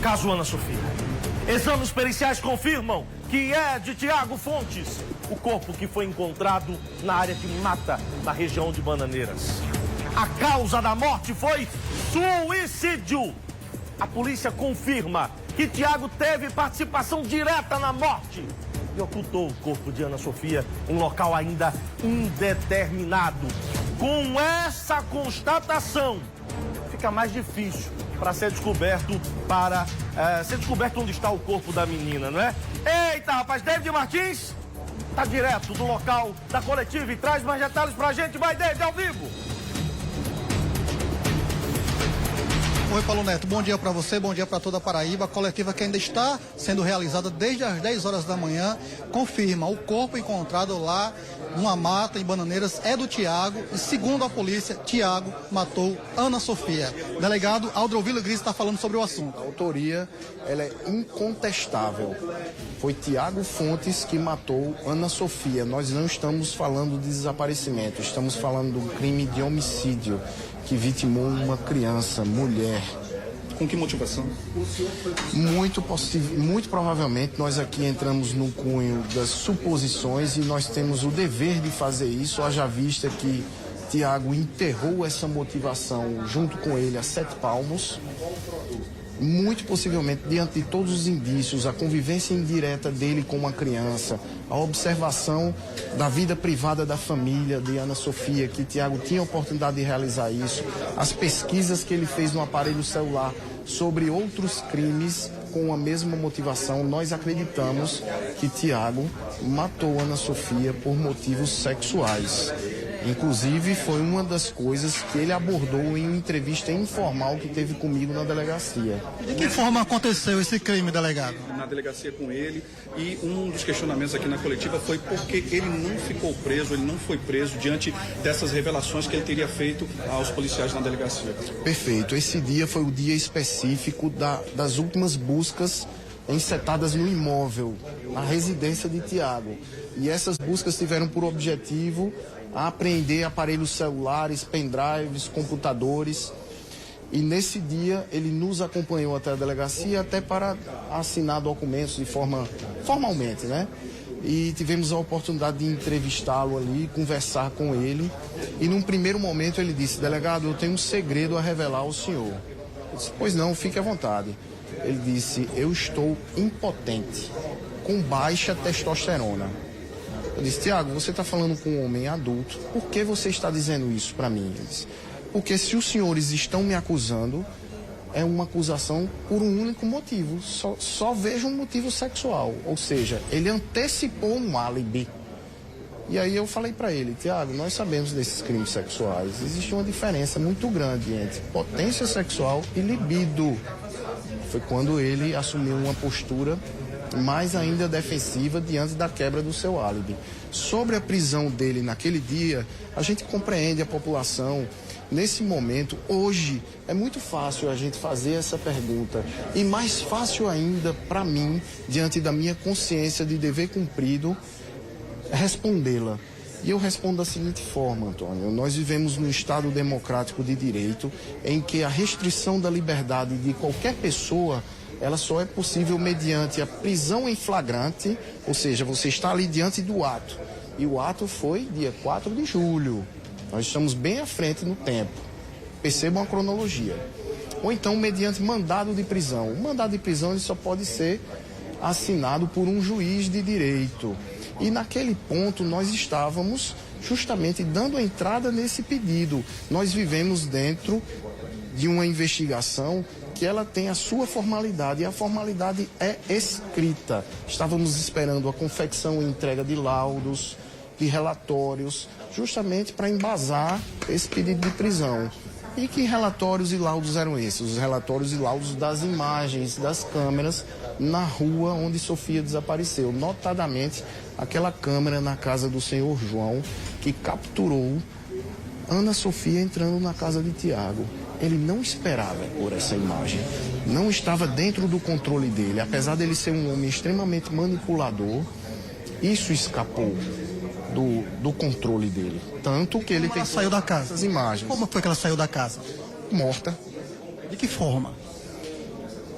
Caso Ana Sofia. Exames periciais confirmam que é de Tiago Fontes o corpo que foi encontrado na área de mata, na região de Bananeiras. A causa da morte foi suicídio. A polícia confirma que Tiago teve participação direta na morte e ocultou o corpo de Ana Sofia em local ainda indeterminado. Com essa constatação, fica mais difícil para ser descoberto onde está o corpo da menina, não é? Eita, rapaz, David Martins tá direto do local da coletiva e traz mais detalhes pra gente. Vai, David, ao vivo. Oi, Paulo Neto, bom dia para você, bom dia para toda a Paraíba. A coletiva que ainda está sendo realizada desde as 10 horas da manhã confirma o corpo encontrado lá numa mata em Bananeiras é do Tiago e, segundo a polícia, Tiago matou Ana Sofia. Delegado Aldrovilo Gris está falando sobre o assunto. A autoria ela é incontestável. Foi Tiago Fontes que matou Ana Sofia. Nós não estamos falando de desaparecimento, estamos falando de um crime de homicídio que vitimou uma criança, mulher. Com que motivação? Muito provavelmente nós aqui entramos no cunho das suposições e nós temos o dever de fazer isso, haja vista que Tiago enterrou essa motivação junto com ele a 7 palmos. Muito possivelmente, diante de todos os indícios, a convivência indireta dele com uma criança, a observação da vida privada da família de Ana Sofia, que Tiago tinha a oportunidade de realizar isso, as pesquisas que ele fez no aparelho celular sobre outros crimes com a mesma motivação, nós acreditamos que Tiago matou Ana Sofia por motivos sexuais. Inclusive, foi uma das coisas que ele abordou em uma entrevista informal que teve comigo na delegacia. De que forma aconteceu esse crime, delegado? Na delegacia com ele, e um dos questionamentos aqui na coletiva foi porque ele não ficou preso, ele não foi preso diante dessas revelações que ele teria feito aos policiais na delegacia. Perfeito. Esse dia foi o dia específico das últimas buscas encetadas no imóvel, na residência de Tiago. E essas buscas tiveram por objetivo apreender aparelhos celulares, pendrives, computadores. E nesse dia ele nos acompanhou até a delegacia até para assinar documentos de formalmente, né? E tivemos a oportunidade de entrevistá-lo ali, conversar com ele. E num primeiro momento ele disse: delegado, eu tenho um segredo a revelar ao senhor. Eu disse: pois não, fique à vontade. Ele disse: eu estou impotente, com baixa testosterona. Eu disse: Tiago, você está falando com um homem adulto, por que você está dizendo isso para mim? Ele disse: porque se os senhores estão me acusando, é uma acusação por um único motivo, só vejo um motivo sexual, ou seja, ele antecipou um álibi. E aí eu falei para ele: Tiago, nós sabemos desses crimes sexuais, existe uma diferença muito grande entre potência sexual e libido. Foi quando ele assumiu uma postura mais ainda defensiva diante da quebra do seu álibi. Sobre a prisão dele naquele dia, a gente compreende a população. Nesse momento, hoje, é muito fácil a gente fazer essa pergunta e mais fácil ainda para mim, diante da minha consciência de dever cumprido, respondê-la. E eu respondo da seguinte forma, Antônio: nós vivemos num Estado democrático de direito em que a restrição da liberdade de qualquer pessoa ela só é possível mediante a prisão em flagrante, ou seja, você está ali diante do ato. E o ato foi dia 4 de julho. Nós estamos bem à frente no tempo. Percebam a cronologia. Ou então mediante mandado de prisão. O mandado de prisão ele só pode ser assinado por um juiz de direito. E naquele ponto nós estávamos justamente dando entrada nesse pedido. Nós vivemos dentro de uma investigação que ela tem a sua formalidade, e a formalidade é escrita. Estávamos esperando a confecção e entrega de laudos, de relatórios, justamente para embasar esse pedido de prisão. E que relatórios e laudos eram esses? Os relatórios e laudos das imagens das câmeras na rua onde Sofia desapareceu, notadamente aquela câmera na casa do senhor João, que capturou Ana Sofia entrando na casa de Tiago. Ele não esperava por essa imagem, não estava dentro do controle dele. Apesar dele ser um homem extremamente manipulador, isso escapou do controle dele. Tanto que ele tem saiu da casa. Essas imagens. Como foi que ela saiu da casa? Morta. De que forma?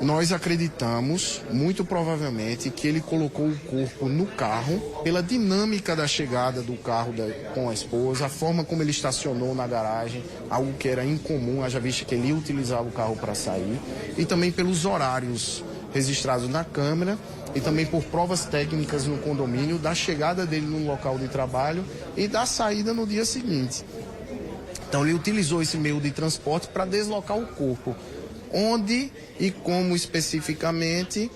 Nós acreditamos, muito provavelmente, que ele colocou o corpo no carro, pela dinâmica da chegada do carro com a esposa, a forma como ele estacionou na garagem, algo que era incomum, haja vista que ele ia utilizar o carro para sair, e também pelos horários registrados na câmera, e também por provas técnicas no condomínio, da chegada dele no local de trabalho e da saída no dia seguinte. Então ele utilizou esse meio de transporte para deslocar o corpo. Onde e como especificamente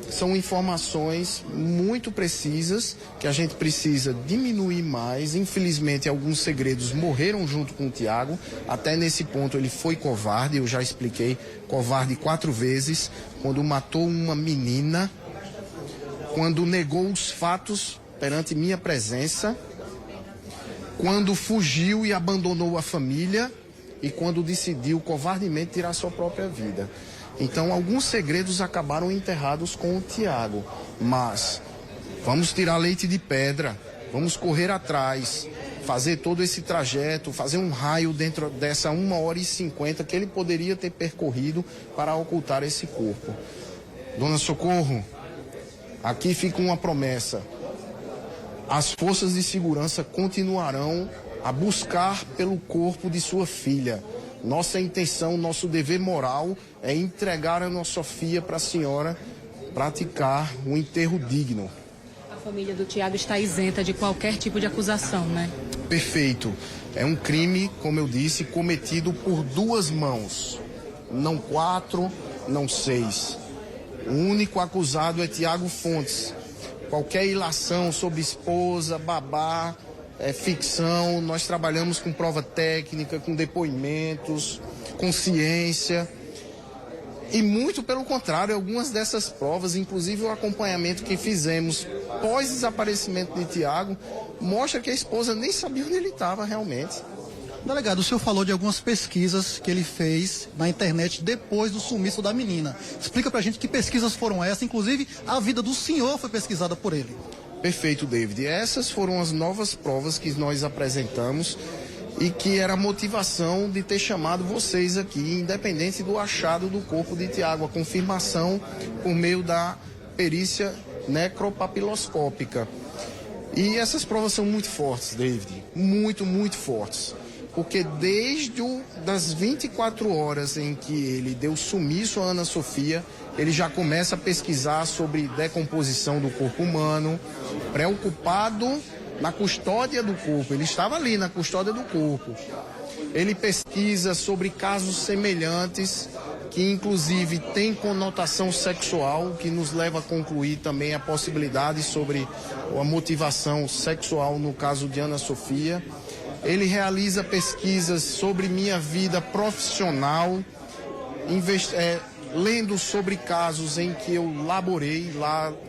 são informações muito precisas que a gente precisa diminuir mais. Infelizmente, alguns segredos morreram junto com o Tiago. Até nesse ponto ele foi covarde, eu já expliquei, covarde 4 vezes, quando matou uma menina, quando negou os fatos perante minha presença, quando fugiu e abandonou a família, e quando decidiu covardemente tirar sua própria vida. Então, alguns segredos acabaram enterrados com o Tiago. Mas vamos tirar leite de pedra, vamos correr atrás, fazer todo esse trajeto, fazer um raio dentro dessa 1h50 que ele poderia ter percorrido para ocultar esse corpo. Dona Socorro, aqui fica uma promessa. As forças de segurança continuarão a buscar pelo corpo de sua filha. Nossa intenção, nosso dever moral é entregar a nossa Sofia para a senhora praticar um enterro digno. A família do Tiago está isenta de qualquer tipo de acusação, né? Perfeito. É um crime, como eu disse, cometido por 2 mãos. Não 4, não 6. O único acusado é Tiago Fontes. Qualquer ilação sobre esposa, babá, ficção, nós trabalhamos com prova técnica, com depoimentos, com ciência. E muito pelo contrário, algumas dessas provas, inclusive o acompanhamento que fizemos pós-desaparecimento de Tiago, mostra que a esposa nem sabia onde ele estava realmente. Delegado, o senhor falou de algumas pesquisas que ele fez na internet depois do sumiço da menina. Explica pra gente que pesquisas foram essas, inclusive a vida do senhor foi pesquisada por ele. Perfeito, David. Essas foram as novas provas que nós apresentamos e que era a motivação de ter chamado vocês aqui, independente do achado do corpo de Tiago, a confirmação por meio da perícia necropapiloscópica. E essas provas são muito fortes, David, muito, muito fortes. Porque desde das 24 horas em que ele deu sumiço a Ana Sofia, ele já começa a pesquisar sobre decomposição do corpo humano, preocupado na custódia do corpo. Ele estava ali na custódia do corpo. Ele pesquisa sobre casos semelhantes, que inclusive tem conotação sexual, que nos leva a concluir também a possibilidade sobre a motivação sexual no caso de Ana Sofia. Ele realiza pesquisas sobre minha vida profissional, lendo sobre casos em que eu laborei,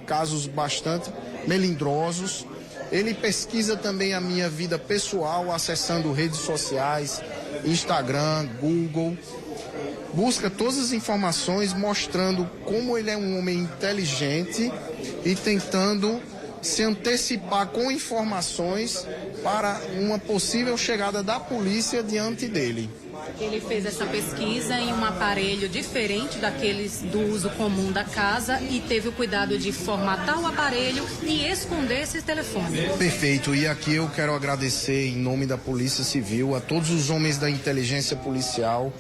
casos bastante melindrosos. Ele pesquisa também a minha vida pessoal, acessando redes sociais, Instagram, Google. Busca todas as informações mostrando como ele é um homem inteligente e tentando se antecipar com informações para uma possível chegada da polícia diante dele. Ele fez essa pesquisa em um aparelho diferente daqueles do uso comum da casa e teve o cuidado de formatar o aparelho e esconder esses telefones. Perfeito. E aqui eu quero agradecer em nome da Polícia Civil a todos os homens da inteligência policial,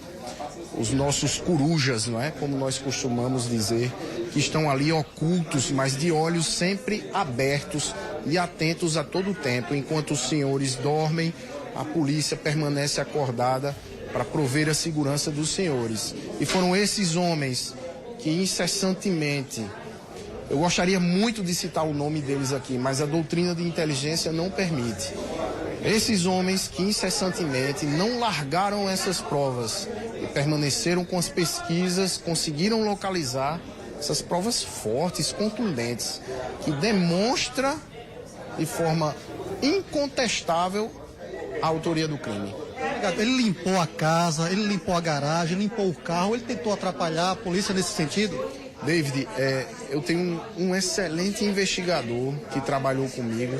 os nossos corujas, não é? Como nós costumamos dizer, que estão ali ocultos, mas de olhos sempre abertos e atentos a todo tempo. Enquanto os senhores dormem, a polícia permanece acordada para prover a segurança dos senhores. E foram esses homens que incessantemente, eu gostaria muito de citar o nome deles aqui, mas a doutrina de inteligência não permite. Esses homens que incessantemente não largaram essas provas e permaneceram com as pesquisas, conseguiram localizar essas provas fortes, contundentes, que demonstram de forma incontestável a autoria do crime. Ele limpou a casa, ele limpou a garagem, limpou o carro, ele tentou atrapalhar a polícia nesse sentido? David, eu tenho um excelente investigador que trabalhou comigo,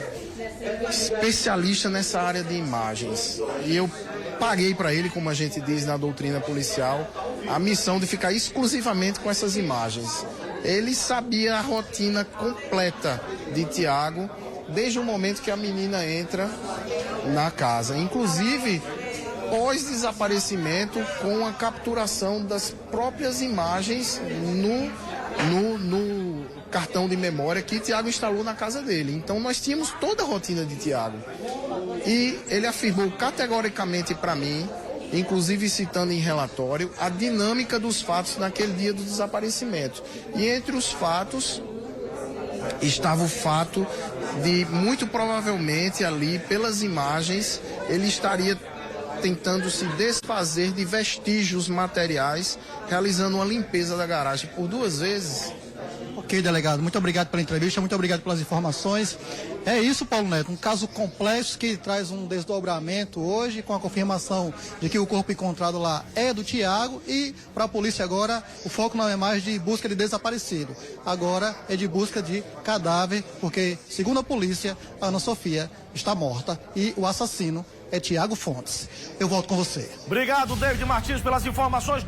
especialista nessa área de imagens. E eu paguei para ele, como a gente diz na doutrina policial, a missão de ficar exclusivamente com essas imagens. Ele sabia a rotina completa de Tiago desde o momento que a menina entra na casa. Inclusive, pós-desaparecimento, com a capturação das próprias imagens no cartão de memória que Tiago instalou na casa dele. Então, nós tínhamos toda a rotina de Tiago. E ele afirmou categoricamente para mim, inclusive citando em relatório, a dinâmica dos fatos naquele dia do desaparecimento. E entre os fatos estava o fato de, muito provavelmente ali, pelas imagens, ele estaria tentando se desfazer de vestígios materiais, realizando uma limpeza da garagem por 2 vezes. Ok, delegado, muito obrigado pela entrevista, muito obrigado pelas informações. É isso, Paulo Neto, um caso complexo que traz um desdobramento hoje, com a confirmação de que o corpo encontrado lá é do Tiago, e para a polícia agora o foco não é mais de busca de desaparecido, agora é de busca de cadáver, porque, segundo a polícia, a Ana Sofia está morta e o assassino é Tiago Fontes. Eu volto com você. Obrigado, David Martins, pelas informações.